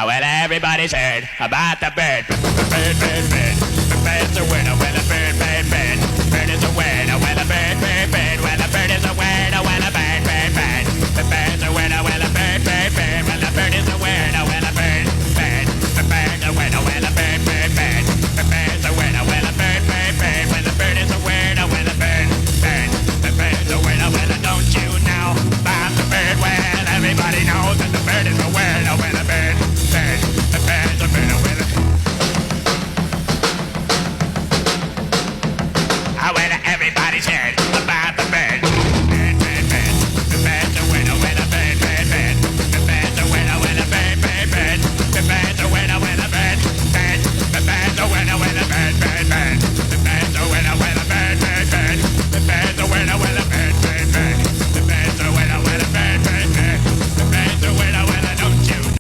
Well, everybody's heard about the bird. Bird, bird, bird. The bird's a winner. Well, a bird, bird, bird. Bird is a winner. Well, a bird, bird, bird. Well, a bird is a winner. Well, a bird, bird, bird. The bird